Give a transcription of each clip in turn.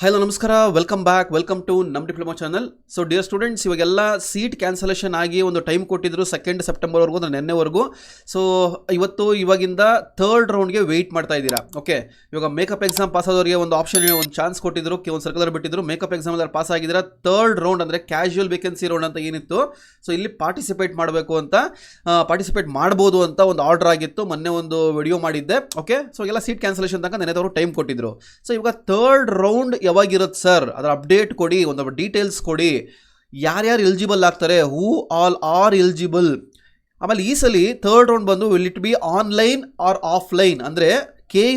Hello ನಮಸ್ಕಾರ, welcome back, welcome to ನಮ್ಮ diploma channel. So dear students, ಇವಾಗೆಲ್ಲ seat cancellation ಆಗಿ ಒಂದು ಟೈಮ್ ಕೊಟ್ಟಿದ್ರು 2 ಸೆಪ್ಟೆಂಬರ್ವರೆಗೂ, ಅಂದರೆ ನೆನ್ನೆವರೆಗೂ. ಸೊ ಇವಾಗಿಂದ ಥರ್ಡ್ ರೌಂಡ್ಗೆ ವೆಯ್ಟ್ ಮಾಡ್ತಾ ಇದ್ದೀರಾ. ಓಕೆ, ಇವಾಗ ಮೇಕಪ್ ಎಕ್ಸಾಮ್ ಪಾಸ್ ಆದವರಿಗೆ ಒಂದು ಆಪ್ಷನ್, ಒಂದು ಚಾನ್ಸ್ ಕೊಟ್ಟಿದ್ರು, ಒಂದು ಸರ್ಕಲರ್ ಬಿಟ್ಟಿದ್ರು. ಮೇಕಪ್ ಎಕ್ಸಾಮ್ ಪಾಸ್ ಆಗಿದ್ದೀರಾ, ಥರ್ಡ್ ರೌಂಡ್ ಅಂದರೆ ಕ್ಯಾಶುಯಲ್ ವೇಕೆನ್ಸಿ ರೌಂಡ್ ಅಂತ ಏನಿತ್ತು, ಸೊ ಇಲ್ಲಿ ಪಾರ್ಟಿಸಿಪೇಟ್ ಮಾಡಬೇಕು ಅಂತ, ಪಾರ್ಟಿಸಿಪೇಟ್ ಮಾಡ್ಬೋದು ಅಂತ ಒಂದು ಆರ್ಡರ್ ಆಗಿತ್ತು. ಮೊನ್ನೆ ಒಂದು ವಿಡಿಯೋ ಮಾಡಿದ್ದೆ. ಓಕೆ, ಸೊ ಎಲ್ಲ ಸೀಟ್ ಕ್ಯಾನ್ಸಲೇಷನ್ ತನಕ ನೆನೆದವರು ಟೈಮ್ ಕೊಟ್ಟಿದ್ರು. ಸೊ ಇವಾಗ ಥರ್ಡ್ ರೌಂಡ್ ಯಾವಾಗಿರುತ್ತೆ ಸರ್, ಅದರ ಅಪ್ಡೇಟ್ ಕೊಡಿ, ಒಂದು ಡೀಟೇಲ್ಸ್ ಕೊಡಿ, ಯಾರ್ಯಾರು ಎಲಿಜಿಬಲ್ ಆಗ್ತಾರೆ, ಹೂ ಆಲ್ ಆರ್ ಎಲಿಜಿಬಲ್. ಆಮೇಲೆ ಈ ಸಲ ಥರ್ಡ್ ರೌಂಡ್ ಬಂದು will it be online or offline, ಅಂದರೆ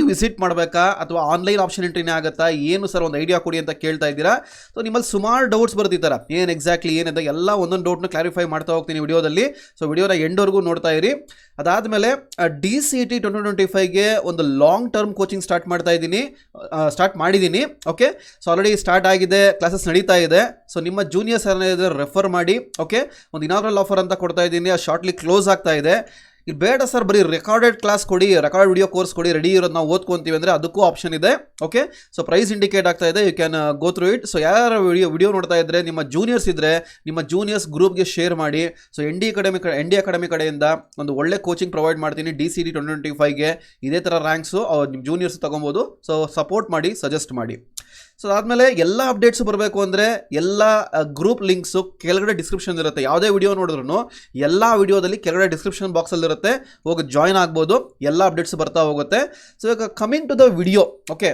ವಿಸಿಟ್ ಮಾಡಬೇಕಾ ಅಥವಾ ಆನ್ಲೈನ್ ಆಪ್ಷನ್ ಎಂಟ್ರಿನೇ ಆಗುತ್ತಾ, ಏನು ಸರ್ ಒಂದು ಐಡಿಯಾ ಕೊಡಿ ಅಂತ ಕೇಳ್ತಾ ಇದ್ದೀರಾ. ಸೊ ನಿಮ್ಮಲ್ಲಿ ಸುಮಾರು ಡೌಟ್ಸ್ ಬರ್ತಿದ್ದಾರೆ, ಏನು ಎಕ್ಸಾಕ್ಟ್ಲಿ ಏನಿದೆ ಎಲ್ಲ ಒಂದೊಂದು ಡೌಟ್ನ ಕ್ಲಾರಿಫೈ ಮಾಡ್ತಾ ಹೋಗ್ತೀನಿ ವಿಡಿಯೋದಲ್ಲಿ. ಸೊ ವಿಡಿಯೋನ ಎಂಡ್ವರೆಗೂ ನೋಡ್ತಾ ಇರಿ. ಅದಾದಮೇಲೆ DCET 2025ಗೆ ಒಂದು ಲಾಂಗ್ ಟರ್ಮ್ ಕೋಚಿಂಗ್ ಸ್ಟಾರ್ಟ್ ಮಾಡಿದ್ದೀನಿ. ಓಕೆ, ಸೊ ಆಲ್ರೆಡಿ ಸ್ಟಾರ್ಟ್ ಆಗಿದೆ, ಕ್ಲಾಸಸ್ ನಡೀತಾ ಇದೆ. ಸೊ ನಿಮ್ಮ ಜೂನಿಯರ್ಸ್ ಏನಾದರೂ ರೆಫರ್ ಮಾಡಿ. ಓಕೆ, ಒಂದು ಇನಾಗ್ರಲ್ ಆಫರ್ ಅಂತ ಕೊಡ್ತಾ ಇದ್ದೀನಿ, ಅದು ಶಾರ್ಟ್ಲಿ ಕ್ಲೋಸ್ ಆಗ್ತಾ ಇದೆ. ಇದು ಬೇಡ ಸರ್, ಬರೀ ರೆಕಾರ್ಡೆಡ್ ಕ್ಲಾಸ್ ಕೊಡಿ, ರೆಕಾರ್ಡ್ ವಿಡಿಯೋ ಕೋರ್ಸ್ ಕೊಡಿ, ರೆಡಿ ಇರೋದು ನಾವು ಓದ್ಕೊಂತೀವಿ ಅಂದರೆ ಅದಕ್ಕೂ ಆಪ್ಷನ್ ಇದೆ. ಓಕೆ, ಸೊ ಪ್ರೈಸ್ ಇಂಡಿಕೇಟ್ ಆಗ್ತಾ ಇದೆ, you can go through it. So ಯಾರು ವಿಡಿಯೋ ನೋಡ್ತಾ ಇದ್ದರೆ ನಿಮ್ಮ ಜೂನಿಯರ್ಸ್ ಇದ್ದರೆ ನಿಮ್ಮ ಜೂನಿಯರ್ಸ್ ಗ್ರೂಪ್ಗೆ ಶೇರ್ ಮಾಡಿ. ಸೊ ND ಅಕಾಡೆಮಿ ಕಡೆಯಿಂದ ಒಂದು ಒಳ್ಳೆ ಕೋಚಿಂಗ್ ಪ್ರೊವೈಡ್ ಮಾಡ್ತೀನಿ DCET 2025ಗೆ. ಇದೇ ಥರ ರ್ಯಾಂಕ್ಸು ನಿಮ್ಮ ಜೂನಿಯರ್ಸ್ ತೊಗೊಬೋದು. ಸೊ ಸಪೋರ್ಟ್ ಮಾಡಿ, ಸಜೆಸ್ಟ್ ಮಾಡಿ. ಸೊ ಅದಾದಮೇಲೆ ಎಲ್ಲ ಅಪ್ಡೇಟ್ಸು ಬರಬೇಕು ಅಂದರೆ ಎಲ್ಲ ಗ್ರೂಪ್ ಲಿಂಕ್ಸು ಕೆಳಗಡೆ ಡಿಸ್ಕ್ರಿಪ್ಷನ್ ಇರುತ್ತೆ. ಯಾವುದೇ ವಿಡಿಯೋ ನೋಡಿದ್ರು ಎಲ್ಲ ವಿಡಿಯೋದಲ್ಲಿ ಕೆಳಗಡೆ ಡಿಸ್ಕ್ರಿಪ್ಷನ್ ಬಾಕ್ಸಲ್ಲಿರುತ್ತೆ, ಹೋಗಿ ಜಾಯ್ನ್ ಆಗ್ಬೋದು. ಎಲ್ಲ ಅಪ್ಡೇಟ್ಸ್ ಬರ್ತಾ ಹೋಗುತ್ತೆ. ಸೊ ಇವಾಗ coming to the video. Okay,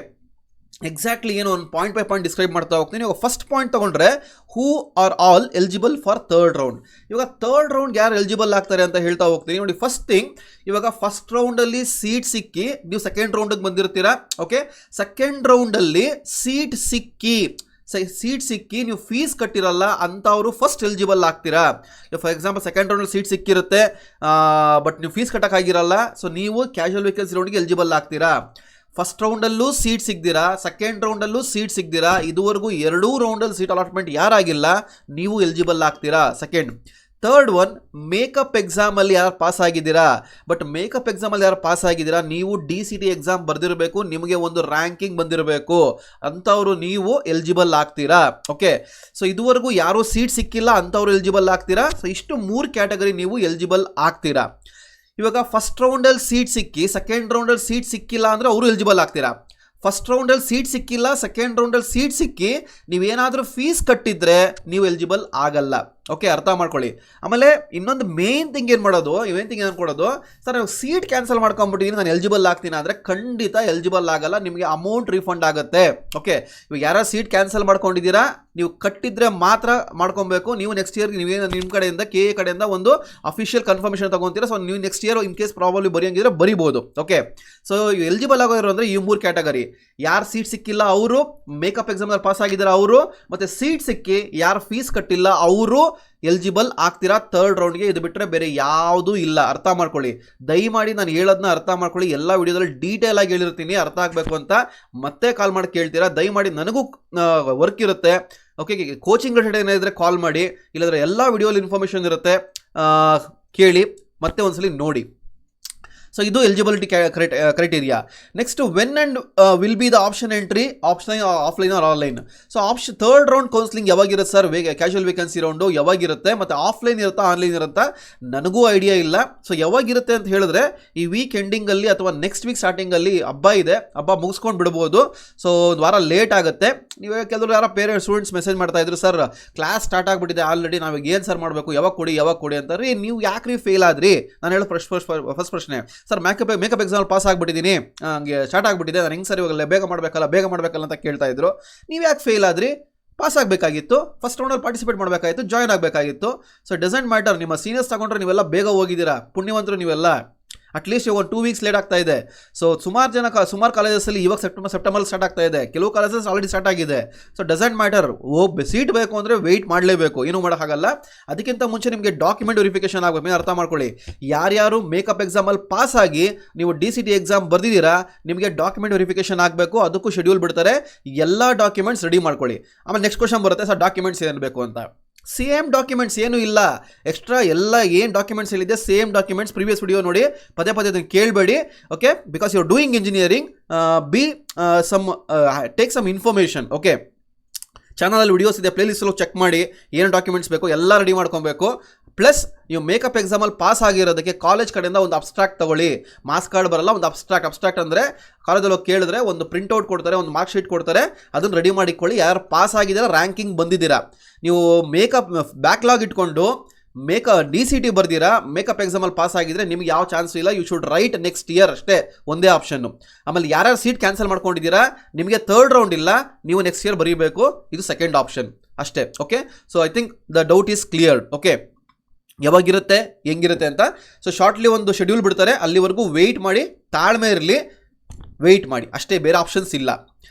exactly ಏನು ಒಂದು ಪಾಯಿಂಟ್ ಬೈ ಪಾಯಿಂಟ್ ಡಿಸ್ಕ್ರೈಬ್ ಮಾಡ್ತಾ ಹೋಗ್ತೀನಿ. ಇವಾಗ ಫಸ್ಟ್ ಪಾಯಿಂಟ್ ತೊಗೊಂಡ್ರೆ who are all eligible for third round. ಇವಾಗ ಥರ್ಡ್ ರೌಂಡ್ ಯಾರು ಎಲಿಜಿಬಲ್ ಆಗ್ತಾರೆ ಅಂತ ಹೇಳ್ತಾ ಹೋಗ್ತೀನಿ. ನೋಡಿ, ಫಸ್ಟ್ ಥಿಂಗ್, ಇವಾಗ ಫಸ್ಟ್ ರೌಂಡಲ್ಲಿ ಸೀಟ್ ಸಿಕ್ಕಿ ನೀವು ಸೆಕೆಂಡ್ ರೌಂಡಿಗೆ ಬಂದಿರ್ತೀರಾ. ಓಕೆ, ಸೆಕೆಂಡ್ ರೌಂಡಲ್ಲಿ ಸೀಟ್ ಸಿಕ್ಕಿ ನೀವು ಫೀಸ್ ಕಟ್ಟಿರಲ್ಲ ಅಂಥವರು ಫಸ್ಟ್ ಎಲಿಜಿಬಲ್ ಆಗ್ತೀರಾ. ಫಾರ್ ಎಕ್ಸಾಂಪಲ್ ಸೆಕೆಂಡ್ ರೌಂಡಲ್ಲಿ ಸೀಟ್ ಸಿಕ್ಕಿರುತ್ತೆ, ಬಟ್ ನೀವು ಫೀಸ್ ಕಟ್ಟೋಕ್ಕಾಗಿರಲ್ಲ. ಸೊ ನೀವು ಕ್ಯಾಶುಯಲ್ ವೇಕೆನ್ಸಿ ರೌಂಡ್ಗೆ ಎಲಿಜಿಬಲ್ ಆಗ್ತೀರಾ. ಫಸ್ಟ್ ರೌಂಡಲ್ಲೂ ಸೀಟ್ ಸಿಗ್ದಿರಾ, ಸೆಕೆಂಡ್ ರೌಂಡಲ್ಲೂ ಸೀಟ್ ಸಿಗ್ದಿರಾ, ಇದುವರೆಗೂ 2 ರೌಂಡಲ್ಲಿ ಸೀಟ್ ಅಲಾಟ್ಮೆಂಟ್ ಯಾರಾಗಿಲ್ಲ, ನೀವು ಎಲಿಜಿಬಲ್ ಆಗ್ತೀರಾ. ಸೆಕೆಂಡ್. ಥರ್ಡ್ ಒನ್, ಮೇಕಪ್ ಎಕ್ಸಾಮಲ್ಲಿ ಯಾರು ಪಾಸ್ ಆಗಿದ್ದೀರಾ. ಬಟ್ ಮೇಕಪ್ ಎಕ್ಸಾಮಲ್ಲಿ ಯಾರು ಪಾಸ್ ಆಗಿದ್ದೀರಾ, ನೀವು DCET ಎಕ್ಸಾಮ್ ಬರೆದಿರಬೇಕು, ನಿಮಗೆ ಒಂದು ರ್ಯಾಂಕಿಂಗ್ ಬಂದಿರಬೇಕು, ಅಂಥವ್ರು ನೀವು ಎಲಿಜಿಬಲ್ ಆಗ್ತೀರಾ. ಓಕೆ, ಸೊ ಇದುವರೆಗೂ ಯಾರೂ ಸೀಟ್ ಸಿಕ್ಕಿಲ್ಲ ಅಂಥವ್ರು ಎಲಿಜಿಬಲ್ ಆಗ್ತೀರಾ. ಸೊ ಇಷ್ಟು 3 ಕ್ಯಾಟಗರಿ ನೀವು ಎಲಿಜಿಬಲ್ ಆಗ್ತೀರಾ. ಇವಾಗ ಫಸ್ಟ್ ರೌಂಡಲ್ಲಿ ಸೀಟ್ ಸಿಕ್ಕಿ ಸೆಕೆಂಡ್ ರೌಂಡಲ್ಲಿ ಸೀಟ್ ಸಿಕ್ಕಿಲ್ಲ ಅಂದರೆ ಅವರು ಎಲಿಜಿಬಲ್ ಆಗ್ತೀರಾ. ಫಸ್ಟ್ ರೌಂಡಲ್ಲಿ ಸೀಟ್ ಸಿಕ್ಕಿಲ್ಲ, ಸೆಕೆಂಡ್ ರೌಂಡಲ್ಲಿ ಸೀಟ್ ಸಿಕ್ಕಿ ನೀವೇನಾದರೂ ಫೀಸ್ ಕಟ್ಟಿದ್ರೆ ನೀವು ಎಲಿಜಿಬಲ್ ಆಗಲ್ಲ. ಓಕೆ, ಅರ್ಥ ಮಾಡ್ಕೊಳ್ಳಿ. ಆಮೇಲೆ ಇನ್ನೊಂದು ಮೇನ್ ಥಿಂಗ್ ಏನು ಅನ್ಕೊಡೋದು, ಸರ್ ನಾವು ಸೀಟ್ ಕ್ಯಾನ್ಸಲ್ ಮಾಡ್ಕೊಂಡ್ಬಿಟ್ಟಿದ್ದೀನಿ, ನಾನು ಎಲಿಜಿಬಲ್ ಆಗ್ತೀನಿ ಅಂದರೆ ಖಂಡಿತ ಎಲಿಜಿಬಲ್ ಆಗಲ್ಲ, ನಿಮಗೆ ಅಮೌಂಟ್ ರೀಫಂಡ್ ಆಗುತ್ತೆ. ಓಕೆ, ಇವಾಗ ಯಾರು ಸೀಟ್ ಕ್ಯಾನ್ಸಲ್ ಮಾಡ್ಕೊಂಡಿದ್ದೀರಾ, ನೀವು ಕಟ್ಟಿದ್ರೆ ಮಾತ್ರ ಮಾಡ್ಕೊಬೇಕು. ನೀವು ನೆಕ್ಸ್ಟ್ ಇಯರ್ ನಿಮ್ಮ ಕಡೆಯಿಂದ KA ಕಡೆಯಿಂದ ಒಂದು ಅಫಿಷಿಯಲ್ ಕನ್ಫರ್ಮೇಷನ್ ತಗೊತೀರಾ. ಸೊ ನೀವು next year in case problem ಬರೆಯೋಂಗಿದ್ರೆ ಬರಿಬೋದು. ಓಕೆ, ಸೊ ಎಲಿಜಿಬಲ್ ಆಗೋರು ಅಂದರೆ ಈ 3 ಕ್ಯಾಟಗರಿ. ಯಾರು ಸೀಟ್ ಸಿಕ್ಕಿಲ್ಲ ಅವರು, ಮೇಕಪ್ ಎಕ್ಸಾಮ್ನಲ್ಲಿ ಪಾಸ್ ಆಗಿದ್ದಾರೆ ಅವರು, ಮತ್ತು ಸೀಟ್ ಸಿಕ್ಕಿ ಯಾರು ಫೀಸ್ ಕಟ್ಟಿಲ್ಲ ಅವರು ಎಲಿಜಿಬಲ್ ಆಗ್ತೀರಾ ಥರ್ಡ್ ರೌಂಡ್ಗೆ. ಇದು ಬಿಟ್ಟರೆ ಬೇರೆ ಯಾವುದೂ ಇಲ್ಲ, ಅರ್ಥ ಮಾಡ್ಕೊಳ್ಳಿ. ದಯಮಾಡಿ ನಾನು ಹೇಳೋದನ್ನ ಅರ್ಥ ಮಾಡ್ಕೊಳ್ಳಿ. ಎಲ್ಲ ವಿಡಿಯೋದಲ್ಲಿ ಡೀಟೇಲ್ ಆಗಿ ಹೇಳಿರ್ತೀನಿ, ಅರ್ಥ ಆಗಬೇಕು ಅಂತ ಮತ್ತೆ ಕಾಲ್ ಮಾಡಿ ಕೇಳ್ತೀರಾ. ದಯಮಾಡಿ ನನಗೂ ವರ್ಕ್ ಇರುತ್ತೆ. ಓಕೆ, ಕೋಚಿಂಗ್ ರಿಲೇಟೆಡ್ ಏನಾದರೆ ಕಾಲ್ ಮಾಡಿ, ಇಲ್ಲಾಂದರೆ ಎಲ್ಲ ವಿಡಿಯೋಲಿ ಇನ್ಫಾರ್ಮೇಷನ್ ಇರುತ್ತೆ, ಕೇಳಿ ಮತ್ತೆ ಒಂದ್ಸಲಿ ನೋಡಿ. ಸೊ ಇದು eligibility criteria. Next, when and will be the option entry, offline or online. So third round counselling ಯಾವಾಗಿರುತ್ತೆ ಸರ್, ಕ್ಯಾಶುಯಲ್ ವೇಕೆನ್ಸಿ ರೌಂಡು ಯಾವಾಗಿರುತ್ತೆ, ಮತ್ತು ಆಫ್ಲೈನ್ ಇರುತ್ತಾ ಆನ್ಲೈನ್ ಇರುತ್ತಾ ನನಗೂ ಐಡಿಯಾ ಇಲ್ಲ. ಸೊ ಯಾವಾಗಿರುತ್ತೆ ಅಂತ ಹೇಳಿದ್ರೆ ಈ ವೀಕ್ ಎಂಡಿಂಗಲ್ಲಿ ಅಥವಾ ನೆಕ್ಸ್ಟ್ ವೀಕ್ ಸ್ಟಾರ್ಟಿಂಗಲ್ಲಿ ಹಬ್ಬ ಇದೆ, ಹಬ್ಬ ಮುಗಿಸ್ಕೊಂಡು ಬಿಡ್ಬೋದು. ಸೊ ಒಂದು ವಾರ ಲೇಟ್ ಆಗುತ್ತೆ. ನೀವು ಕೆಲವರು ಯಾರೋ ಸ್ಟೂಡೆಂಟ್ಸ್ ಮೆಸೇಜ್ ಮಾಡ್ತಾ ಇದ್ರು, ಸರ್ ಕ್ಲಾಸ್ ಸ್ಟಾರ್ಟ್ ಆಗಿಬಿಟ್ಟಿದೆ ಆಲ್ರೆಡಿ, ನಾವೀಗ ಏನು ಸರ್ ಮಾಡಬೇಕು, ಯಾವಾಗ ಕೊಡಿ ಅಂತಾರೆ. ನೀವು ಯಾಕ್ರಿ ಫೇಲ್ ಆದ್ರಿ? ನಾನು ಹೇಳೋ ಫಸ್ಟ್ ಪ್ರಶ್ನೆ, ಸರ್ ಮೇಕಪ್ ಎಕ್ಸಾಮ್ ಪಾಸ್ ಆಗಿಬಿಟ್ಟಿದ್ದೀನಿ, ಹಂಗೆ ಸ್ಟಾರ್ಟ್ ಆಗಿಬಿಟ್ಟಿದೆ, ನಾನು ಹೆಂಗೆ ಸರ್ ಇವಾಗಲೇ ಬೇಗ ಮಾಡಬೇಕಲ್ಲ ಅಂತ ಕೇಳ್ತಾ ಇದ್ರು. ನೀವು ಯಾಕೆ ಫೇಲ್ ಆದ್ರಿ? ಪಾಸ್ ಆಗಬೇಕಾಗಿತ್ತು, ಫಸ್ಟ್ ರೌಂಡಲ್ಲಿ ಪಾರ್ಟಿಸಿಪೇಟ್ ಮಾಡಬೇಕಾಗಿತ್ತು, ಜಾಯ್ನ್ ಆಗಬೇಕಾಗಿತ್ತು. So doesn't matter. ನಿಮ್ಮ ಸೀನಿಯರ್ಸ್ ತಗೊಂಡ್ರೆ ನೀವೆಲ್ಲ ಬೇಗ ಹೋಗಿದ್ದೀರಾ, ಪುಣ್ಯವಂತರು ನೀವೆಲ್ಲ. ಅಟ್ಲೀಸ್ಟ್ ಇವಾಗ 2 ವೀಕ್ಸ್ ಲೇಟ್ ಆಗ್ತಾ ಇದೆ. ಸೊ ಸುಮಾರು ಕಾಲೇಜಸಲ್ಲಿ ಇವಾಗ ಸೆಪ್ಟೆಂಬರ್ ಸ್ಟಾರ್ಟ್ ಆಗ್ತಾ ಇದೆ, ಕೆಲವು ಕಾಲೇಜಸ್ ಆಲ್ರೆಡಿ ಸ್ಟಾರ್ಟ್ ಆಗಿದೆ. ಸೊ ಡಸಂಟ್ ಮ್ಯಾಟರ್, ಸೀಟ್ ಬೇಕು ಅಂದರೆ ವೆಯ್ಟ್ ಮಾಡಲೇಬೇಕು, ಏನೂ ಮಾಡೋಕ್ಕಾಗಲ್ಲ. ಅದಕ್ಕಿಂತ ಮುಂಚೆ ನಿಮಗೆ ಡಾಕ್ಯುಮೆಂಟ್ ವೆರಿಫಿಕೇಷನ್ ಆಗಬೇಕು. ಅರ್ಥ ಮಾಡ್ಕೊಳ್ಳಿ, ಯಾರ್ಯಾರು ಮೇಕಪ್ ಎಕ್ಸಾಮಲ್ಲಿ ಪಾಸ್ ಆಗಿ ನೀವು DCET ಎಕ್ಸಾಮ್ ಬರ್ದಿದ್ದೀರಾ, ನಿಮಗೆ ಡಾಕ್ಯುಮೆಂಟ್ ವೆರಿಫಿಕೇಷನ್ ಆಗಬೇಕು. ಅದಕ್ಕೂ ಶೆಡ್ಯೂಲ್ ಬಿಡ್ತಾರೆ, ಎಲ್ಲ ಡಾಕ್ಯುಮೆಂಟ್ಸ್ ರೆಡಿ ಮಾಡ್ಕೊಳ್ಳಿ. ಆಮೇಲೆ ನೆಕ್ಸ್ಟ್ ಕ್ವಶನ್ ಬರುತ್ತೆ, ಸರ್ ಡಾಕ್ಯುಮೆಂಟ್ಸ್ ಏನು ಬೇಕು ಅಂತ. ಸೇಮ್ ಡಾಕ್ಯುಮೆಂಟ್ಸ್ ಏನೂ ಇಲ್ಲ, ಎಕ್ಸ್ಟ್ರಾ ಎಲ್ಲ ಏನು ಡಾಕ್ಯುಮೆಂಟ್ಸ್ ಹೇಳಿದೆ ಸೇಮ್ ಡಾಕ್ಯುಮೆಂಟ್ಸ್. ಪ್ರೀವಿಯಸ್ ವಿಡಿಯೋ ನೋಡಿ, ಪದೇ ಪದೇ ಅದನ್ನು ಕೇಳಬೇಡಿ. Okay, because you are doing engineering, take some information. Okay, ಚಾನಲಲ್ಲಿ ವಿಡಿಯೋಸ್ ಇದೆ, ಪ್ಲೇಲಿಸ್ಟಲ್ಲಿ ಚೆಕ್ ಮಾಡಿ ಏನು ಡಾಕ್ಯುಮೆಂಟ್ಸ್ ಬೇಕು ಎಲ್ಲ ರೆಡಿ ಮಾಡ್ಕೊಬೇಕು. ಪ್ಲಸ್ ನೀವು ಮೇಕಪ್ ಎಕ್ಸಾಮಲ್ಲಿ ಪಾಸ್ ಆಗಿರೋದಕ್ಕೆ ಕಾಲೇಜ್ ಕಡೆಯಿಂದ ಒಂದು ಅಬ್ಸ್ಟ್ರಾಕ್ಟ್ ತಗೊಳ್ಳಿ. ಮಾರ್ಕ್ಸ್ ಕಾರ್ಡ್ ಬರಲ್ಲ, ಒಂದು ಅಬ್ಸ್ಟ್ರಾಕ್ಟ್ ಅಂದರೆ ಕಾಲೇಜಲ್ಲಿ ಹೋಗಿ ಕೇಳಿದ್ರೆ ಒಂದು ಪ್ರಿಂಟ್ಔಟ್ ಕೊಡ್ತಾರೆ, ಒಂದು ಮಾರ್ಕ್ ಶೀಟ್ ಕೊಡ್ತಾರೆ, ಅದನ್ನು ರೆಡಿ ಮಾಡಿಕೊಳ್ಳಿ. ಯಾರು ಪಾಸ್ ಆಗಿದ್ದೀರಾ, ರ್ಯಾಂಕಿಂಗ್ ಬಂದಿದ್ದೀರಾ. ನೀವು ಮೇಕಪ್ ಬ್ಯಾಕ್ಲಾಗ್ ಇಟ್ಕೊಂಡು DCT ಬರ್ದಿರಾ, ಮೇಕಪ್ ಎಕ್ಸಾಮಲ್ಲಿ ಪಾಸ್ ಆಗಿದ್ರೆ ನಿಮ್ಗೆ ಯಾವ ಚಾನ್ಸು ಇಲ್ಲ. You should write next year ಅಷ್ಟೇ, ಒಂದೇ ಆಪ್ಷನ್ನು. ಆಮೇಲೆ ಯಾರ್ಯಾರು ಸೀಟ್ ಕ್ಯಾನ್ಸಲ್ ಮಾಡ್ಕೊಂಡಿದ್ದೀರಾ, ನಿಮಗೆ ಥರ್ಡ್ ರೌಂಡ್ ಇಲ್ಲ, ನೀವು ನೆಕ್ಸ್ಟ್ ಇಯರ್ ಬರೀಬೇಕು, ಇದು ಸೆಕೆಂಡ್ ಆಪ್ಷನ್ ಅಷ್ಟೇ. Okay, so I think the doubt is cleared. Okay, ಯಾವಾಗಿರುತ್ತೆ ಹೆಂಗಿರುತ್ತೆ ಅಂತ. ಸೊ ಶಾರ್ಟ್ಲಿ ಒಂದು ಶೆಡ್ಯೂಲ್ ಬಿಡ್ತಾರೆ, ಅಲ್ಲಿವರೆಗೂ ವೆಯ್ಟ್ ಮಾಡಿ, ತಾಳ್ಮೆ ಇರಲಿ, ವೆಯ್ಟ್ ಮಾಡಿ ಅಷ್ಟೇ, ಬೇರೆ ಆಪ್ಷನ್ಸ್ ಇಲ್ಲ.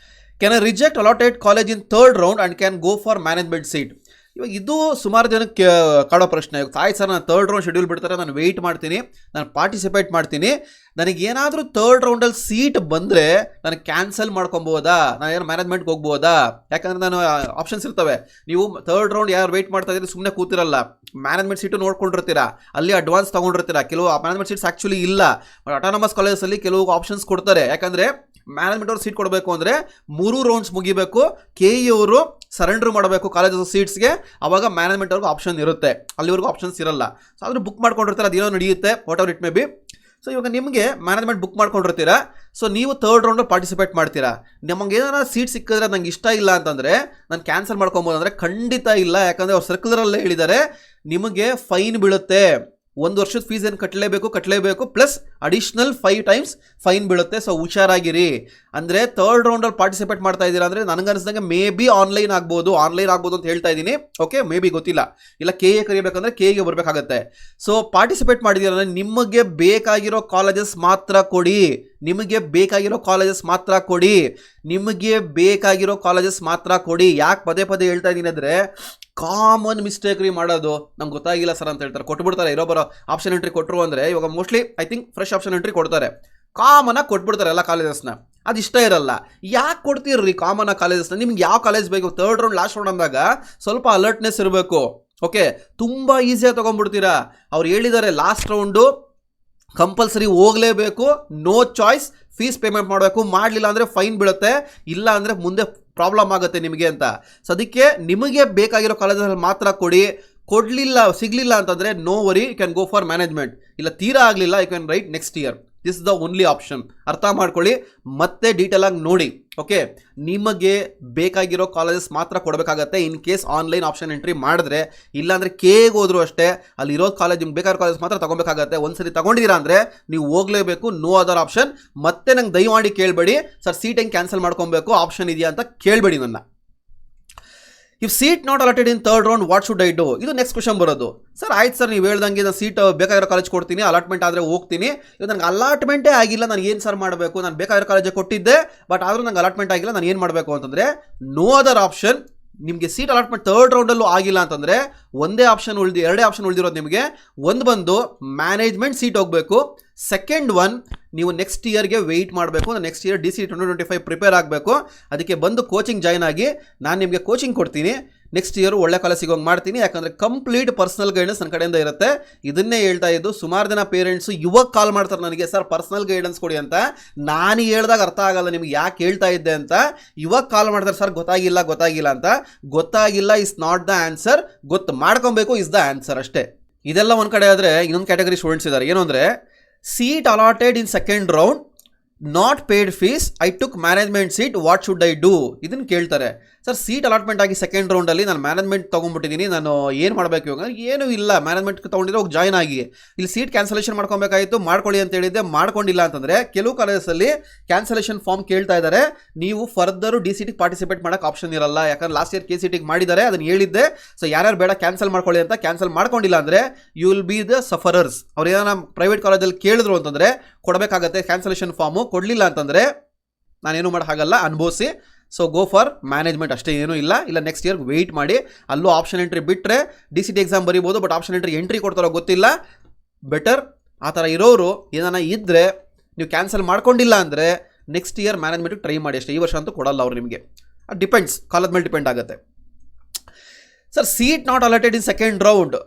Can I reject allotted college in third round and can go for management seat? ಇವಾಗ ಇದು ಸುಮಾರು ಜನಕ್ಕೆ ಕಾಡೋ ಪ್ರಶ್ನೆ. ತಾಯಿ ಸರ್, ನಾನು ಥರ್ಡ್ ರೌಂಡ್ ಶೆಡ್ಯೂಲ್ ಬಿಡ್ತಾರೆ, ನಾನು ವೆಯ್ಟ್ ಮಾಡ್ತೀನಿ, ನಾನು ಪಾರ್ಟಿಸಿಪೇಟ್ ಮಾಡ್ತೀನಿ, ನನಗೇನಾದರೂ ಥರ್ಡ್ ರೌಂಡಲ್ಲಿ ಸೀಟ್ ಬಂದರೆ ನನಗೆ ಕ್ಯಾನ್ಸಲ್ ಮಾಡ್ಕೊಬೋದಾ, ನಾನು ಏನು ಮ್ಯಾನೇಜ್ಮೆಂಟ್ಗೆ ಹೋಗ್ಬೋದಾ? ಯಾಕಂದರೆ ನಾನು ಆಪ್ಷನ್ಸ್ ಇರ್ತವೆ. ನೀವು ಥರ್ಡ್ ರೌಂಡ್ ಯಾರು ವೆಯ್ಟ್ ಮಾಡ್ತಾ ಇದ್ರೆ ಸುಮ್ಮನೆ ಕೂತಿರಲ್ಲ, ಮ್ಯಾನೇಜ್ಮೆಂಟ್ ಸೀಟು ನೋಡ್ಕೊಂಡಿರ್ತೀರಾ, ಅಲ್ಲಿ ಅಡ್ವಾನ್ಸ್ ತೊಗೊಂಡಿರ್ತೀರಾ. ಕೆಲವು ಮ್ಯಾನೇಜ್ಮೆಂಟ್ ಸೀಟ್ಸ್ ಆ್ಯಕ್ಚುಲಿ ಇಲ್ಲ, ಬಟ್ ಅಟಾನಮಸ್ ಕಾಲೇಜಲ್ಲಿ ಕೆಲವು ಆಪ್ಷನ್ಸ್ ಕೊಡ್ತಾರೆ. ಯಾಕಂದರೆ ಮ್ಯಾನೇಜ್ಮೆಂಟ್ ಅವ್ರು ಸೀಟ್ ಕೊಡಬೇಕು ಅಂದರೆ 3 ರೌಂಡ್ಸ್ ಮುಗಿಬೇಕು, KE ಅವರು ಸರೆಂಡರ್ ಮಾಡಬೇಕು ಕಾಲೇಜಸ್ ಸೀಟ್ಸ್ಗೆ, ಆವಾಗ ಮ್ಯಾನೇಜ್ಮೆಂಟ್ ಅವ್ರಿಗೆ ಆಪ್ಷನ್ ಇರುತ್ತೆ, ಅಲ್ಲಿವರೆಗೂ ಆಪ್ಷನ್ಸ್ ಇರಲ್ಲ. ಸೊ ಆದರೂ ಬುಕ್ ಮಾಡ್ಕೊಂಡಿರ್ತಾರೆ, ಅದೇನೋ ನಡೆಯುತ್ತೆ, what ever it may be. So ಇವಾಗ ನಿಮಗೆ ಮ್ಯಾನೇಜ್ಮೆಂಟ್ ಬುಕ್ ಮಾಡ್ಕೊಂಡಿರ್ತೀರಾ, ಸೊ ನೀವು ಥರ್ಡ್ ರೌಂಡಲ್ಲಿ ಪಾರ್ಟಿಸಿಪೇಟ್ ಮಾಡ್ತೀರಾ. ನಮಗೆ ಏನಾರ ಸೀಟ್ ಸಿಕ್ಕಿದ್ರೆ ನಂಗೆ ಇಷ್ಟ ಇಲ್ಲ ಅಂತಂದರೆ ನಾನು ಕ್ಯಾನ್ಸಲ್ ಮಾಡ್ಕೊಬೋದು ಅಂದರೆ ಖಂಡಿತ ಇಲ್ಲ. ಯಾಕಂದರೆ ಅವ್ರು ಸರ್ಕ್ಯುಲರಲ್ಲೇ ಹೇಳಿದ್ದಾರೆ, ನಿಮಗೆ ಫೈನ್ ಬೀಳುತ್ತೆ, 1 ವರ್ಷದ ಫೀಸ್ ಏನು ಕಟ್ಟಲೇಬೇಕು, ಪ್ಲಸ್ ಅಡಿಷ್ನಲ್ 5 ಟೈಮ್ಸ್ ಫೈನ್ ಬೀಳುತ್ತೆ. ಸೊ ಹುಷಾರಾಗಿರಿ. ಅಂದರೆ ಥರ್ಡ್ ರೌಂಡಲ್ಲಿ ಪಾರ್ಟಿಸಿಪೇಟ್ ಮಾಡ್ತಾ ಇದ್ದೀರಾ ಅಂದರೆ ನನಗನ್ನಿಸ್ದಂಗೆ ಮೇ ಬಿ ಆನ್ಲೈನ್ ಆಗ್ಬೋದು ಅಂತ ಹೇಳ್ತಾ ಇದ್ದೀನಿ. ಓಕೆ, ಮೇ ಬಿ ಗೊತ್ತಿಲ್ಲ, ಇಲ್ಲ KE ಕರಿಬೇಕಂದ್ರೆ KEಗೆ ಬರಬೇಕಾಗತ್ತೆ. ಸೊ ಪಾರ್ಟಿಸಿಪೇಟ್ ಮಾಡಿದ್ದೀರಾ ಅಂದರೆ ನಿಮಗೆ ಬೇಕಾಗಿರೋ ಕಾಲೇಜಸ್ ಮಾತ್ರ ಕೊಡಿ, ಯಾಕೆ ಪದೇ ಪದೇ ಹೇಳ್ತಾ ಇದ್ದೀನಿ ಅಂದರೆ, ಕಾಮನ್ ಮಿಸ್ಟೇಕ್ ಮಾಡೋದು, ನಮ್ಗೆ ಗೊತ್ತಾಗಿಲ್ಲ ಸರ್ ಅಂತ ಹೇಳ್ತಾರೆ, ಕೊಟ್ಬಿಡ್ತಾರೆ. ಇರೋಬರೋ ಆಪ್ಷನ್ ಎಂಟ್ರಿ ಕೊಟ್ಟರು ಅಂದರೆ, ಇವಾಗ mostly I think fresh option entry ಕೊಡ್ತಾರೆ, ಕಾಮನಾಗಿ ಕೊಟ್ಬಿಡ್ತಾರೆ ಎಲ್ಲ ಕಾಲೇಜಸ್ನ. ಅದು ಇಷ್ಟ ಇರಲ್ಲ. ಯಾಕೆ ಕೊಡ್ತೀರ್ರಿ ಕಾಮನಾಗಿ ಕಾಲೇಜಸ್ನ? ನಿಮ್ಗೆ ಯಾವ ಕಾಲೇಜ್ ಬೇಕು? ಥರ್ಡ್ ರೌಂಡ್ ಲಾಸ್ಟ್ ರೌಂಡ್ ಅಂದಾಗ ಸ್ವಲ್ಪ ಅಲರ್ಟ್ನೆಸ್ ಇರಬೇಕು. ಓಕೆ, ತುಂಬ ಈಸಿಯಾಗಿ ತೊಗೊಂಡ್ಬಿಡ್ತೀರಾ. ಅವ್ರು ಹೇಳಿದ್ದಾರೆ ಲಾಸ್ಟ್ ರೌಂಡು ಕಂಪಲ್ಸರಿ ಹೋಗಲೇಬೇಕು, ನೋ ಚಾಯ್ಸ್, ಫೀಸ್ ಪೇಮೆಂಟ್ ಮಾಡಬೇಕು, ಮಾಡಲಿಲ್ಲ ಅಂದರೆ ಫೈನ್ ಬೀಳುತ್ತೆ, ಇಲ್ಲ ಅಂದರೆ ಮುಂದೆ ಪ್ರಾಬ್ಲಮ್ ಆಗುತ್ತೆ ನಿಮಗೆ ಅಂತ. ಸೊ ಅದಕ್ಕೆ ನಿಮಗೆ ಬೇಕಾಗಿರೋ ಕಾಲೇಜಲ್ಲಿ ಮಾತ್ರ ಸಿಗಲಿಲ್ಲ ಅಂತಂದರೆ no worry, you can go for management. ಇಲ್ಲ ತೀರಾ ಆಗಲಿಲ್ಲ, you can write next year. This is the only option. ಅರ್ಥ ಮಾಡ್ಕೊಳ್ಳಿ, ಮತ್ತೆ ಡೀಟೇಲ್ ಆಗಿ ನೋಡಿ. ಓಕೆ, ನಿಮಗೆ ಬೇಕಾಗಿರೋ ಕಾಲೇಜಸ್ ಮಾತ್ರ ಕೊಡಬೇಕಾಗತ್ತೆ in case online option entry ಮಾಡಿದ್ರೆ. ಇಲ್ಲಾಂದರೆ KEಗೆ ಹೋದ್ರು ಅಷ್ಟೇ, ಅಲ್ಲಿ ಇರೋ ಕಾಲೇಜ್ ನಿಮ್ಗೆ ಬೇಕಾಗಿರೋ ಕಾಲೇಜ್ ಮಾತ್ರ ತೊಗೊಬೇಕಾಗತ್ತೆ. ಒಂದ್ಸರಿ ತೊಗೊಂಡಿದ್ದೀರಾ ಅಂದರೆ ನೀವು ಹೋಗಲೇಬೇಕು, ನೋ ಅದರ್ ಆಪ್ಷನ್. ಮತ್ತೆ ನಂಗೆ ದಯಮಾಡಿ ಕೇಳಬೇಡಿ ಸರ್ ಸೀಟ್ ಹೆಂಗೆ ಕ್ಯಾನ್ಸಲ್ ಮಾಡ್ಕೊಬೇಕು, ಆಪ್ಷನ್ ಇದೆಯಾ ಅಂತ ಕೇಳಬೇಡಿ ನನ್ನ. If seat not allotted in third round what should I do? ಇದು ನೆಕ್ಸ್ಟ್ ಕ್ವಶನ್ ಬರೋದು. ಸರ್ ಆಯ್ತು ಸರ್, ನೀವು ಹೇಳ್ದಂಗೆ ನಾನು ಸೀಟ್ ಬೇಕಾಗಿರೋ ಕಾಲೇಜ್ ಕೊಡ್ತೀನಿ, ಅಲಾಟ್ಮೆಂಟ್ ಆದರೆ ಹೋಗ್ತೀನಿ. ಇದು ನನಗೆ ಅಲಾಟ್ಮೆಂಟೇ ಆಗಿಲ್ಲ, ನಾನು ಏನು ಸರ್ ಮಾಡಬೇಕು? ನಾನು ಬೇಕಾಗಿರೋ ಕಾಲೇಜೇ ಕೊಟ್ಟಿದ್ದೆ, ಬಟ್ ಆದರೂ ನಂಗೆ ಅಲಾಟ್ಮೆಂಟ್ ಆಗಿಲ್ಲ, ನಾನು ಏನು ಮಾಡಬೇಕು ಅಂತಂದರೆ, ನೋ ಅದರ್ ಆಪ್ಷನ್. ನಿಮಗೆ ಸೀಟ್ ಅಲಾಟ್ಮೆಂಟ್ ಥರ್ಡ್ ರೌಂಡಲ್ಲೂ ಆಗಿಲ್ಲ ಅಂತಂದರೆ ಎರಡೇ ಆಪ್ಷನ್ ಉಳಿದಿರೋದು ನಿಮಗೆ. ಒಂದು ಬಂದು ಮ್ಯಾನೇಜ್ಮೆಂಟ್ ಸೀಟ್ ಹೋಗಬೇಕು, ಸೆಕೆಂಡ್ ಒನ್ ನೀವು ನೆಕ್ಸ್ಟ್ ಇಯರ್ಗೆ ವೆಯ್ಟ್ ಮಾಡಬೇಕು. ನೆಕ್ಸ್ಟ್ ಇಯರ್ DCT 2025 ಪ್ರಿಪೇರ್ ಆಗಬೇಕು. ಅದಕ್ಕೆ ಬಂದು ಕೋಚಿಂಗ್ ಜಾಯ್ನ್ ಆಗಿ, ನಾನು ನಿಮಗೆ ಕೋಚಿಂಗ್ ಕೊಡ್ತೀನಿ. ನೆಕ್ಸ್ಟ್ ಇಯರ್ ಒಳ್ಳೆ ಕಾಲೇಜಿಗೆ ಹೋಗಿ ಮಾಡ್ತೀನಿ, ಯಾಕಂದರೆ ಕಂಪ್ಲೀಟ್ ಪರ್ಸನಲ್ ಗೈಡೆನ್ಸ್ ನನ್ನ ಕಡೆಯಿಂದ ಇರುತ್ತೆ. ಇದನ್ನೇ ಹೇಳ್ತಾ ಇದ್ದು ಸುಮಾರು ಜನ ಪೇರೆಂಟ್ಸು ಇವಾಗ ಕಾಲ್ ಮಾಡ್ತಾರೆ ನನಗೆ, ಸರ್ ಪರ್ಸನಲ್ ಗೈಡೆನ್ಸ್ ಕೊಡಿ ಅಂತ. ನಾನು ಹೇಳ್ದಾಗ ಅರ್ಥ ಆಗಲ್ಲ ನಿಮ್ಗೆ ಯಾಕೆ ಹೇಳ್ತಾ ಇದ್ದೆ ಅಂತ. ಇವಾಗ ಕಾಲ್ ಮಾಡ್ತಾರೆ, ಸರ್ ಗೊತ್ತಾಗಿಲ್ಲ ಅಂತ. ಗೊತ್ತಾಗಿಲ್ಲ ಇಸ್ ನಾಟ್ ದ ಆನ್ಸರ್, ಗೊತ್ತು ಮಾಡ್ಕೊಬೇಕು ಇಸ್ ದ ಆನ್ಸರ್ ಅಷ್ಟೇ. ಇದೆಲ್ಲ ಒಂದು ಕಡೆ ಆದರೆ ಇನ್ನೊಂದು ಕ್ಯಾಟಗರಿ ಸ್ಟೂಡೆಂಟ್ಸ್ ಇದ್ದಾರೆ. ಏನು ಅಂದರೆ, seat allotted in second round, not paid fees, I took management seat, what should I do? ಇದನ್ನು ಕೇಳ್ತಾರೆ. ಸರ್ ಸೀಟ್ ಅಲಾಟ್ಮೆಂಟ್ ಆಗಿ ಸೆಕೆಂಡ್ ರೌಂಡಲ್ಲಿ ನಾನು ಮ್ಯಾನೇಜ್ಮೆಂಟ್ ತೊಗೊಂಡ್ಬಿಟ್ಟಿದ್ದೀನಿ, ನಾನು ಏನು ಮಾಡಬೇಕು ಇವಾಗ? ಏನೂ ಇಲ್ಲ, ಮ್ಯಾನೇಜ್ಮೆಂಟ್ ತೊಗೊಂಡಿರೋ ಹೋಗಿ ಜಾಯ್ನ್ ಆಗಿ. ಇಲ್ಲಿ ಸೀಟ್ ಕ್ಯಾನ್ಸಲೇಷನ್ ಮಾಡ್ಕೊಬೇಕಾಯಿತು, ಮಾಡ್ಕೊಳ್ಳಿ ಅಂತ ಹೇಳಿದ್ದೆ, ಮಾಡ್ಕೊಂಡಿಲ್ಲ ಅಂತಂದರೆ ಕೆಲವು ಕಾಲೇಜಲ್ಲಿ ಕ್ಯಾನ್ಸಲೇಷನ್ ಫಾರ್ಮ್ ಕೇಳ್ತಾ ಇದ್ದಾರೆ. ನೀವು ಫರ್ದರು DCT ಪಾರ್ಟಿಸಿಪೇಟ್ ಮಾಡೋಕ್ಕೆ ಆಪ್ಷನ್ ಇರಲ್ಲ, ಯಾಕಂದ್ರೆ ಲಾಸ್ಟ್ ಇಯರ್ KCTಗೆ ಮಾಡಿದ್ದಾರೆ, ಅದನ್ನು ಹೇಳಿದ್ದೆ. ಸೊ ಯಾರ್ಯಾರು ಬೇಡ ಕ್ಯಾನ್ಸಲ್ ಮಾಡ್ಕೊಳ್ಳಿ ಅಂತ. ಕ್ಯಾನ್ಸಲ್ ಮಾಡ್ಕೊಂಡಿಲ್ಲ ಅಂದರೆ you will be the sufferers. ಅವ್ರು ಏನೋ ನಮ್ಮ ಪ್ರೈವೇಟ್ ಕಾಲೇಜಲ್ಲಿ ಕೇಳಿದ್ರು ಅಂತಂದರೆ ಕೊಡಬೇಕಾಗತ್ತೆ ಕ್ಯಾನ್ಸಲೇಷನ್ ಫಾರ್ಮು. ಕೊಡಲಿಲ್ಲ ಅಂತಂದರೆ ನಾನೇನು ಮಾಡೋಕ್ಕಾಗಲ್ಲ, ಅನುಭವಿಸಿ. ಸೊ ಗೋ ಫಾರ್ ಮ್ಯಾನೇಜ್ಮೆಂಟ್ ಅಷ್ಟೇ, ಏನೂ ಇಲ್ಲ ನೆಕ್ಸ್ಟ್ ಇಯರ್ಗೆ ವೆಯ್ಟ್ ಮಾಡಿ. ಅಲ್ಲೂ ಆಪ್ಷನ್ ಎಂಟ್ರಿ ಬಿಟ್ಟರೆ DCT ಎಕ್ಸಾಮ್ ಬರೀಬೋದು, ಬಟ್ ಆಪ್ಷನ್ ಎಂಟ್ರಿ ಕೊಡ್ತಾರೋ ಗೊತ್ತಿಲ್ಲ. ಬೆಟರ್ ಆ ಥರ ಇರೋರು ಏನಾನ ಇದ್ದರೆ ನೀವು ಕ್ಯಾನ್ಸಲ್ ಮಾಡ್ಕೊಂಡಿಲ್ಲ ಅಂದರೆ ನೆಕ್ಸ್ಟ್ ಇಯರ್ ಮ್ಯಾನೇಜ್ಮೆಂಟಿಗೆ ಟ್ರೈ ಮಾಡಿ ಅಷ್ಟೇ. ಈ ವರ್ಷ ಅಂತೂ ಕೊಡಲ್ಲ ಅವ್ರು ನಿಮಗೆ. ಅದು ಡಿಪೆಂಡ್ಸ್, ಕಾಲೇಜ್ ಮೇಲೆ ಡಿಪೆಂಡ್ ಆಗುತ್ತೆ. Sir seat not allotted in second round,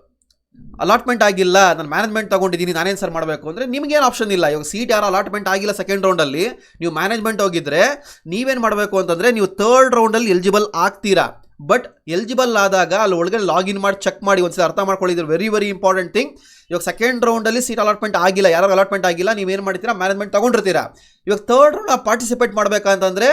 allotment ಆಗಿಲ್ಲ, ನಾನು ಮ್ಯಾನೇಜ್ಮೆಂಟ್ ತೊಗೊಂಡಿದ್ದೀನಿ, ನಾನೇನು ಸರ್ ಮಾಡಬೇಕು ಅಂದರೆ ನಿಮಗೇನು ಆಪ್ಷನ್ ಇಲ್ಲ. ಇವಾಗ ಸೀಟ್ ಯಾರು ಅಲಾಟ್ಮೆಂಟ್ ಆಗಿಲ್ಲ ಸೆಕೆಂಡ್ ರೌಂಡಲ್ಲಿ, ನೀವು ಮ್ಯಾನೇಜ್ಮೆಂಟ್ ಹೋಗಿದ್ರೆ ನೀವೇನು ಮಾಡಬೇಕು ಅಂತಂದರೆ ನೀವು ಥರ್ಡ್ ರೌಂಡಲ್ಲಿ ಎಲಿಜಿಬಲ್ ಆಗ್ತೀರಾ. ಬಟ್ ಎಲಿಜಿಬಲ್ ಆದಾಗ ಅಲ್ಲಿ ಒಳಗಡೆ ಲಾಗಿನ್ ಮಾಡಿ ಚೆಕ್ ಮಾಡಿ ಒಂದ್ಸಲ ಅರ್ಥ ಮಾಡ್ಕೊಳ್ಳಿದ್ರೆ ವೆರಿ ವೆರಿ ಇಂಪಾರ್ಟೆಂಟ್ ಥಿಂಗ್. ಇವಾಗ ಸೆಕೆಂಡ್ ರೌಂಡಲ್ಲಿ ಸೀಟ್ ಅಲಾಟ್ಮೆಂಟ್ ಆಗಿಲ್ಲ, ಯಾರು ಅಲಾಟ್ಮೆಂಟ್ ಆಗಿಲ್ಲ, ನೀವೇನು ಮಾಡ್ತೀರಾ ಮ್ಯಾನೇಜ್ಮೆಂಟ್ ತೊಗೊಂಡಿರ್ತೀರಾ. ಇವಾಗ ಥರ್ಡ್ ರೌಂಡ್ ಪಾರ್ಟಿಸಿಪೇಟ್ ಮಾಡಬೇಕಂತಂದರೆ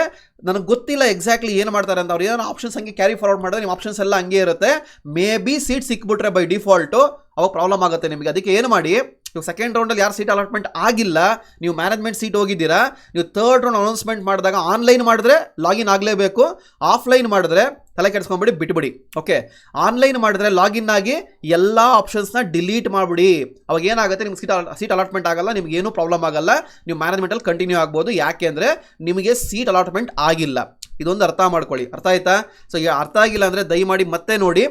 ನನಗೆ ಗೊತ್ತಿಲ್ಲ ಎಕ್ಸಾಕ್ಟ್ಲಿ ಏನು ಮಾಡ್ತಾರೆ ಅಂತ. ಅವ್ರು ಏನೋ ಆಪ್ಷನ್ಸ್ ಹಂಗೆ ಕ್ಯಾರಿ ಫಾರ್ವರ್ಡ್ ಮಾಡಿದ್ರೆ ನಿಮ್ಮ ಆಪ್ಷನ್ಸ್ ಎಲ್ಲ ಹಂಗೆ ಇರುತ್ತೆ. ಮೇ ಬಿ ಸೀಟ್ ಸಿಕ್ಬಿಟ್ರೆ ಬೈ ಡಿಫಾಲ್ಟು ಅವಾಗ ಪ್ರಾಬ್ಲಮ್ ಆಗುತ್ತೆ ನಿಮಗೆ. ಅದಕ್ಕೆ ಏನು ಮಾಡಿ, ಇವಾಗ ಸೆಕೆಂಡ್ ರೌಂಡಲ್ಲಿ ಯಾರು ಸೀಟ್ ಅಲಾಟ್ಮೆಂಟ್ ಆಗಿಲ್ಲ, ನೀವು ಮ್ಯಾನೇಜ್ಮೆಂಟ್ ಸೀಟ್ ಹೋಗಿದ್ದೀರಾ, ನೀವು ಥರ್ಡ್ ರೌಂಡ್ ಅನೌನ್ಸ್ಮೆಂಟ್ ಮಾಡಿದಾಗ ಆನ್ಲೈನ್ ಮಾಡಿದ್ರೆ ಲಾಗಿನ್ ಆಗಲೇಬೇಕು, ಆಫ್ಲೈನ್ ಮಾಡಿದ್ರೆ ತಲೆ ಕೆಡಿಸ್ಕೊಂಬಿಡಿ ಬಿಟ್ಬಿಡಿ. ಓಕೆ, ಆನ್ಲೈನ್ ಮಾಡಿದ್ರೆ ಲಾಗಿನ್ ಆಗಿ ಎಲ್ಲ ಆಪ್ಷನ್ಸ್ನ ಡಿಲೀಟ್ ಮಾಡಿಬಿಡಿ. ಅವಾಗ ಏನಾಗುತ್ತೆ, ನಿಮ್ಗೆ ಸೀಟ್ ಅಲಾಟ್ಮೆಂಟ್ ಆಗಲ್ಲ, ನಿಮ್ಗೆ ಏನೂ ಪ್ರಾಬ್ಲಮ್ ಆಗಲ್ಲ, ನೀವು ಮ್ಯಾನೇಜ್ಮೆಂಟಲ್ಲಿ ಕಂಟಿನ್ಯೂ ಆಗ್ಬೋದು. ಯಾಕೆ ಅಂದರೆ ನಿಮಗೆ ಸೀಟ್ ಅಲಾಟ್ಮೆಂಟ್ ಆಗಿಲ್ಲ. ಇದೊಂದು ಅರ್ಥ ಮಾಡ್ಕೊಳ್ಳಿ, ಅರ್ಥ ಆಯ್ತಾ? ಸೊ ಅರ್ಥ ಆಗಿಲ್ಲ ಅಂದರೆ ದಯಮಾಡಿ ಮತ್ತೆ ನೋಡಿ,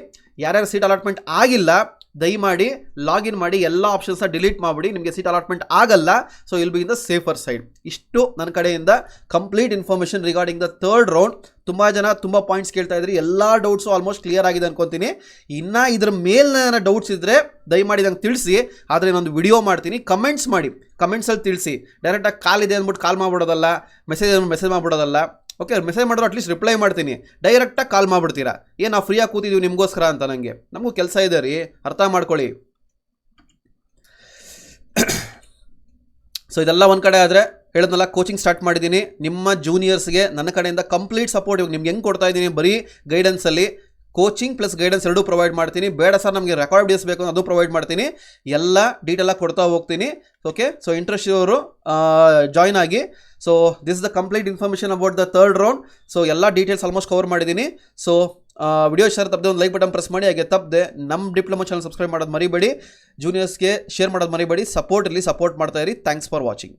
ಯಾರ್ಯಾರು ಸೀಟ್ ಅಲಾಟ್ಮೆಂಟ್ ಆಗಿಲ್ಲ ದಯಮಾಡಿ ಲಾಗಿನ್ ಮಾಡಿ, ಎಲ್ಲ ಆಪ್ಷನ್ಸ್ನ ಡಿಲೀಟ್ ಮಾಡಿಬಿಡಿ, ನಿಮಗೆ ಸೀಟ್ ಅಲಾಟ್ಮೆಂಟ್ ಆಗಲ್ಲ. ಸೊ ಇಲ್ B in the safer side. ಇಷ್ಟು ನನ್ನ ಕಡೆಯಿಂದ complete information regarding the third round. ತುಂಬ ಜನ ತುಂಬ ಪಾಯಿಂಟ್ಸ್ ಕೇಳ್ತಾ ಇದ್ರಿ, ಎಲ್ಲ ಡೌಟ್ಸು ಆಲ್ಮೋಸ್ಟ್ ಕ್ಲಿಯರ್ ಆಗಿದೆ ಅನ್ಕೊತೀನಿ. ಇನ್ನು ಇದ್ರ ಮೇಲೆ ಡೌಟ್ಸ್ ಇದ್ದರೆ ದಯಮಾಡಿ ನಂಗೆ ತಿಳಿಸಿ, ಆದರೆ ನಾನೊಂದು ವಿಡಿಯೋ ಮಾಡ್ತೀನಿ, ಕಮೆಂಟ್ಸ್ ಮಾಡಿ, ಕಮೆಂಟ್ಸಲ್ಲಿ ತಿಳಿಸಿ. ಡೈರೆಕ್ಟಾಗಿ ಕಾಲ್ ಇದೆ ಅಂದ್ಬಿಟ್ಟು ಕಾಲ್ ಮಾಡಿಬಿಡೋದಲ್ಲ, ಮೆಸೇಜ್ ಮಾಡಿಬಿಡೋದಲ್ಲ. ಓಕೆ, ಮೆಸೇಜ್ ಮಾಡಿದ್ರು ಅಟ್ಲೀಸ್ಟ್ ರಿಪ್ಲೈ ಮಾಡ್ತೀನಿ, ಡೈರೆಕ್ಟಾಗಿ ಕಾಲ್ ಮಾಡಿಬಿಡ್ತೀರಾ. ಏನು ನಾವು ಫ್ರೀಯಾಗಿ ಕೂತಿದ್ದೀವಿ ನಿಮಗೋಸ್ಕರ ಅಂತ, ನನಗೆ ನಮಗೂ ಕೆಲಸ ಇದೆ ರೀ, ಅರ್ಥ ಮಾಡ್ಕೊಳ್ಳಿ. ಸೊ ಇದೆಲ್ಲ ಒಂದು ಕಡೆ ಆದರೆ ಹೇಳಿದ್ನಲ್ಲ, ಕೋಚಿಂಗ್ ಸ್ಟಾರ್ಟ್ ಮಾಡಿದ್ದೀನಿ ನಿಮ್ಮ ಜೂನಿಯರ್ಸ್ಗೆ. ನನ್ನ ಕಡೆಯಿಂದ ಕಂಪ್ಲೀಟ್ ಸಪೋರ್ಟ್ ಇವಾಗ ನಿಮ್ಗೆ ಹೆಂಗೆ ಕೊಡ್ತಾ ಇದ್ದೀನಿ, ಬರೀ ಗೈಡೆನ್ಸಲ್ಲಿ ಕೋಚಿಂಗ್ ಪ್ಲಸ್ ಗೈಡೆನ್ಸ್ ಎರಡೂ ಪ್ರೊವೈಡ್ ಮಾಡ್ತೀನಿ. ಬೇಡ ಸರ್ ನಮಗೆ ರೆಕಾರ್ಡ್ ವಿಡಿಯೋಸ್ ಬೇಕು ಅದು ಪ್ರೊವೈಡ್ ಮಾಡ್ತೀನಿ, ಎಲ್ಲ ಡೀಟೇಲಾಗಿ ಕೊಡ್ತಾ ಹೋಗ್ತೀನಿ. ಓಕೆ, ಸೊ ಇಂಟ್ರೆಸ್ಟ್ ಇರೋರು ಜಾಯ್ನ್ ಆಗಿ. So this is the complete information about the third round. So ಎಲ್ಲ ಡೀಟೇಲ್ಸ್ ಆಲ್ಮೋಸ್ಟ್ ಕವರ್ ಮಾಡಿದ್ದೀನಿ. ಸೊ ವಿಡಿಯೋ ಶೇರ್ ತಪ್ಪದೆ ಒಂದು ಲೈಕ್ ಬಟನ್ ಪ್ರೆಸ್ ಮಾಡಿ, ಹಾಗೆ ತಪ್ಪದೆ ನಮ್ಮ ಡಿಪ್ಲೊಮಾ ಚಾನಲ್ ಸಬ್ಸ್ಕ್ರೈಬ್ ಮಾಡೋದು ಮರಿಬೇಡಿ, ಜೂನಿಯರ್ಸ್ಗೆ ಶೇರ್ ಮಾಡೋದು ಮರಿಬೇಡಿ. ಸಪೋರ್ಟ್ ಇರಲಿ, ಸಪೋರ್ಟ್ ಮಾಡ್ತಾ ಇರಿ. Thanks for watching.